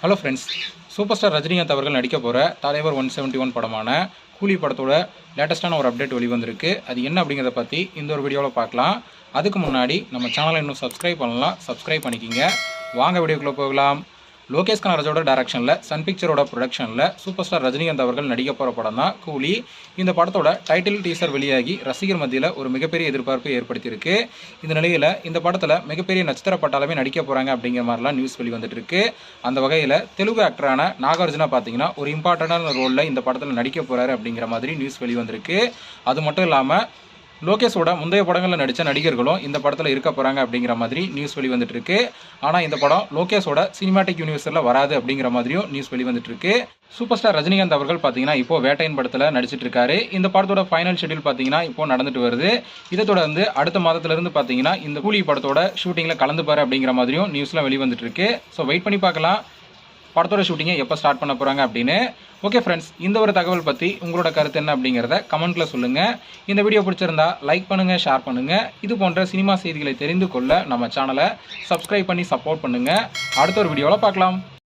Hello friends, super star Rajinikanth அவர்கள் நடிக்க போகிற தலைவர் 171 படமான கூலி படத்தோட லேட்டஸ்ட்டான ஒரு அப்டேட் வெளிவந்திருக்கு. அது என்ன அப்படிங்கிறத பற்றி இந்த ஒரு வீடியோவில் பார்க்கலாம். அதுக்கு முன்னாடி நம்ம சேனலை இன்னும் சப்ஸ்கிரைப் பண்ணலாம், சப்ஸ்கிரைப் பண்ணிக்கிங்க. வாங்க வீடியோக்குள்ளே போகலாம். லோகேஷ் கனகராஜோட டைரக்ஷனில் சன் பிக்சரோட ப்ரொடக்ஷனில் சூப்பர் ஸ்டார் ரஜினிகாந்த் அவர்கள் நடிக்க போகிற படம் தான் கூலி. இந்த படத்தோட டைட்டில் டீசர் வெளியாகி ரசிகர் மத்தியில் ஒரு மிகப்பெரிய எதிர்பார்ப்பை ஏற்படுத்தியிருக்கு. இந்த நிலையில் இந்த படத்தில் மிகப்பெரிய நட்சத்திர பட்டாளமே நடிக்க போகிறாங்க அப்படிங்கிற மாதிரிலாம் நியூஸ் வெளிவந்துட்டு இருக்கு. அந்த வகையில் தெலுங்கு ஆக்டரான நாகார்ஜுனா பார்த்தீங்கன்னா ஒரு இம்பார்ட்டண்டான ரோலில் இந்த படத்தில் நடிக்க போகிறாரு அப்படிங்கிற மாதிரி நியூஸ் வெளிவந்திருக்கு. அது மட்டும் இல்லாமல் லோகேஷோட முந்தைய படங்களில் நடித்த நடிகர்களும் இந்த படத்தில் இருக்க போகிறாங்க அப்படிங்கிற மாதிரி நியூஸ் வெளிவந்துட்டு இருக்கு. ஆனால் இந்த படம் லோகேஷோட சினிமாட்டிக் யூனிவர்ஸில் வராது அப்படிங்கிற மாதிரியும் நியூஸ் வெளிவந்துட்டு இருக்கு. சூப்பர் ஸ்டார் ரஜினிகாந்த் அவர்கள் பார்த்தீங்கன்னா இப்போ வேட்டையின் படத்தில் நடிச்சிட்டு இருக்காரு. இந்த படத்தோட ஃபைனல் ஷெட்யூல் பார்த்தீங்கன்னா இப்போ நடந்துட்டு வருது. இதை தொடர்ந்து அடுத்த மாதத்திலிருந்து பார்த்தீங்கன்னா இந்த கூலி படத்தோட ஷூட்டிங்கில் கலந்துப்பாரு அப்படிங்கிற மாதிரியும் நியூஸ்லாம் வெளிவந்துட்டு இருக்கு. ஸோ வெயிட் பண்ணி பார்க்கலாம் படத்தோட ஷூட்டிங்கை எப்போ ஸ்டார்ட் பண்ண போகிறாங்க அப்படின்னு. ஓகே ஃப்ரெண்ட்ஸ், இந்த ஒரு தகவல் பற்றி உங்களோட கருத்து என்ன அப்படிங்கிறத கமெண்ட்டில் சொல்லுங்கள். இந்த வீடியோ பிடிச்சிருந்தா லைக் பண்ணுங்கள், ஷேர் பண்ணுங்கள். இது போன்ற சினிமா செய்திகளை தெரிந்து கொள்ள நம்ம சேனலை சப்ஸ்கிரைப் பண்ணி சப்போர்ட் பண்ணுங்கள். அடுத்த ஒரு வீடியோவில் பார்க்கலாம்.